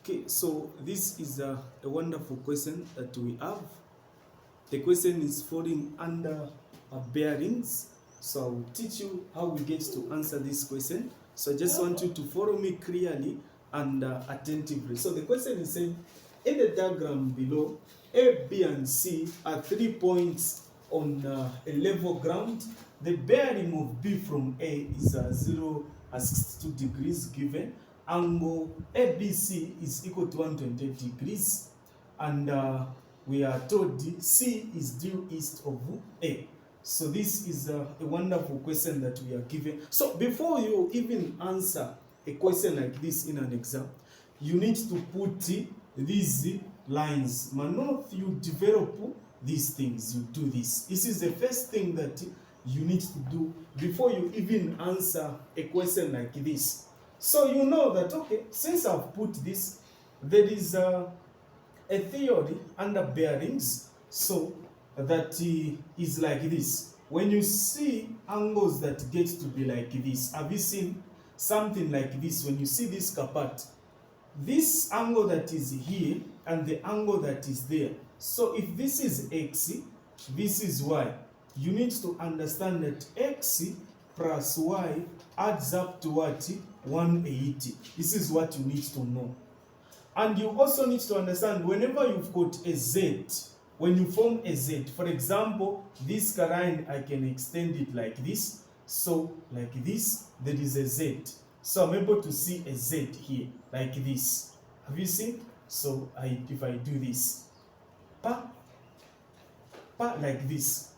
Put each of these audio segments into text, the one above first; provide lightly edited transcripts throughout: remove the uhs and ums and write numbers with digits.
Okay, so this is a wonderful question that we have. The question is falling under bearings. So I will teach you how we get to answer this question. So I just want you to follow me clearly and attentively. So the question is saying, in the diagram below, A, B, and C are 3 points on a level ground. The bearing of B from A is 62 degrees given. Angle ABC is equal to 120 degrees. And we are told C is due east of A. So this is a wonderful question that we are given. So before you even answer a question like this in an exam, you need to put these lines. Manoth, you develop these things, you do this. This is the first thing that you need to do before you even answer a question like this. So you know that, okay, since I've put this, there is a theory under bearings, so that is like this. When you see angles that get to be like this, have you seen something like this? When you see this kaput, this angle that is here and the angle that is there. So if this is x, this is y. You need to understand that x plus y adds up to what? 180. This is what you need to know. And you also need to understand, whenever you've got a z, when you form a z, for example, this line, I can extend it like this. So like this, there is a z. So I'm able to see a z here, like this. Have you seen? So if I do this, like this,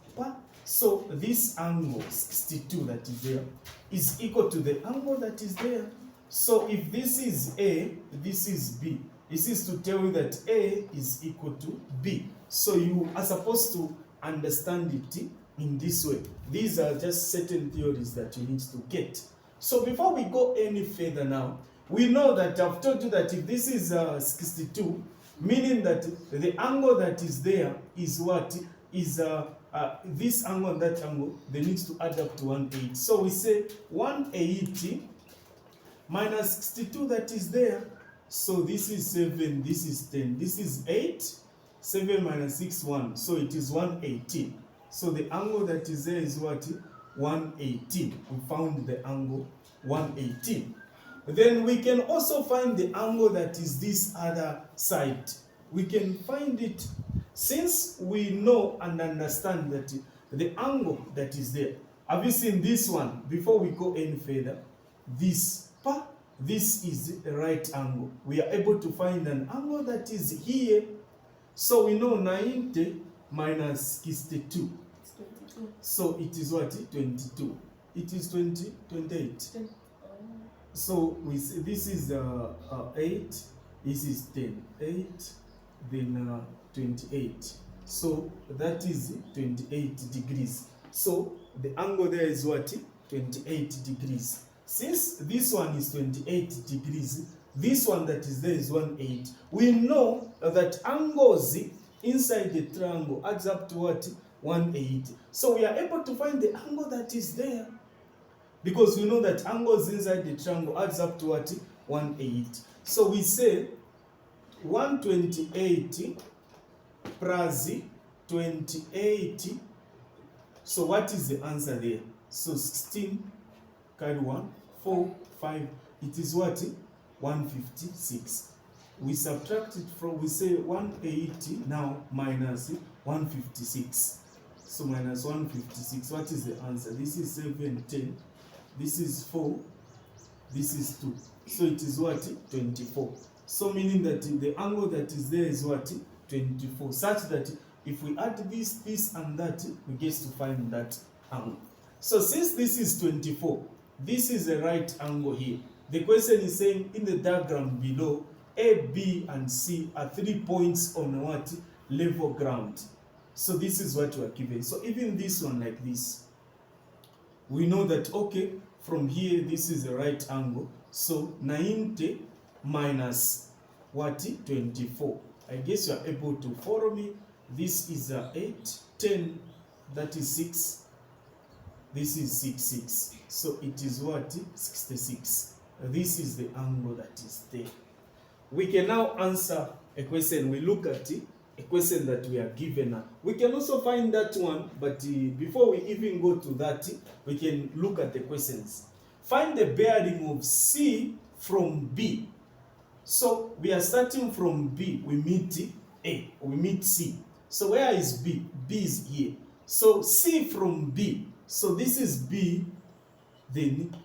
so this angle 62 that is there is equal to the angle that is there. So if this is A, this is B. This is to tell you that A is equal to B. So you are supposed to understand it in this way. These are just certain theories that you need to get. So before we go any further now, we know that I've told you that if this is 62, meaning that the angle that is there is what? Is this angle and that angle, they need to add up to 180. So we say 180 minus 62 that is there. So this is 7, this is 10, this is 8. 7 minus 6, 1. So it is 118. So the angle that is there is what? 118. We found the angle 118. Then we can also find the angle that is this other side. We can find it, since we know and understand that the angle that is there. Have you seen this one? Before we go any further, this is the right angle. We are able to find an angle that is here. So we know 90 minus 62. So it is what? 22. It is 28. So we say this is 8. This is 10. 8, then 28. So that is 28 degrees. So the angle there is what? 28 degrees. Since this one is 28 degrees, this one that is there is 180. We know that angles inside the triangle adds up to what? 180. So we are able to find the angle that is there, because we know that angles inside the triangle adds up to what? 180. So we say 128 plus 28. So what is the answer there? So 16 carry 1, 4, 5. It is what? 156. We subtract it from, we say 180 now minus 156. So minus 156. What is the answer? This is 7, 10. This is 4. This is 2. So it is what? 24. So meaning that the angle that is there is what? 24. Such that if we add this, and that, we get to find that angle. So since this is 24, this is a right angle here. The question is saying in the diagram below, A, B, and C are 3 points on what? Level ground. So this is what we are given. So even this one like this, we know that, okay, from here, this is a right angle. So 90 minus what? 24. I guess you are able to follow me. This is 8, 10, that is 6. This is 6, 6. So it is what? 66. This is the angle that is there. we can now answer a question. We look at a question that we are given now. We can also find that one, but before we even go to that, we can look at the questions. Find the bearing of C from B. So we are starting from B, we meet A, we meet C. So where is B? B is here. So C from B. So this is B, then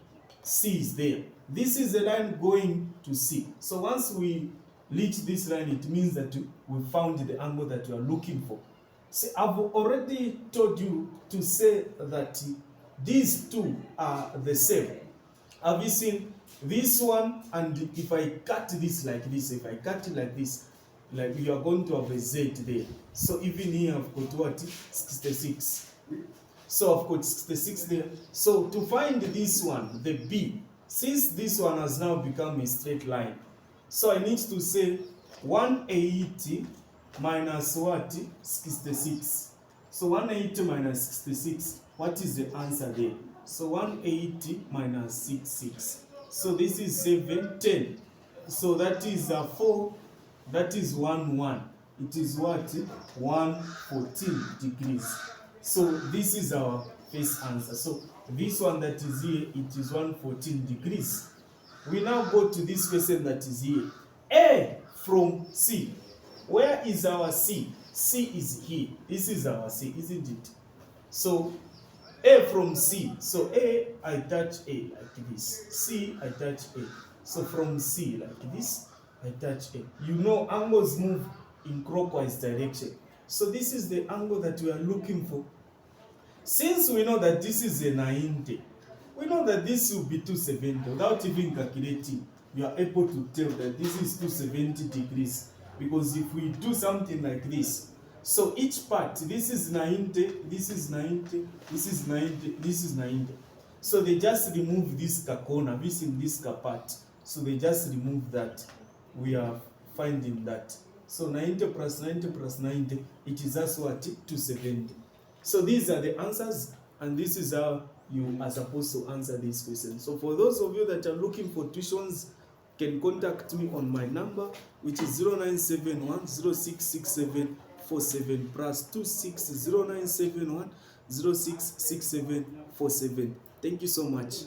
C is there. This is the line going to C. So once we reach this line, it means that we found the angle that we are looking for. See, I've already told you to say that these two are the same. Have you seen this one? And if I cut this like this, if I cut it like this, like you are going to have a Z there. So even here I've got what? 66. So I've got 66 there. So to find this one, the B, since this one has now become a straight line, so I need to say 180 minus what? 66. So 180 minus 66, what is the answer there? So 180 minus 66. So this is 7, 10. So that is 4, that is 1, 1. It is what? 114 degrees. So this is our first answer. So this one that is here, it is 114 degrees. We now go to this question that is here. A from C. Where is our C? C is here. This is our C, isn't it? So A from C. So A, I touch A like this. C, I touch A. So from C like this, I touch A. You know angles move in clockwise direction. So this is the angle that we are looking for. Since we know that this is a 90, we know that this will be 270. Without even calculating, you are able to tell that this is 270 degrees. Because if we do something like this, so each part, this is 90, this is 90, this is 90, this is 90. So they just remove this corner, this in this part. So they just remove that. We are finding that. So 90 plus 90 plus 90, it is as what? 270. So these are the answers, and this is how you are supposed to answer these questions. So for those of you that are looking for tuitions, can contact me on my number, which is 0971 066747 plus 26 0971 066747. Thank you so much.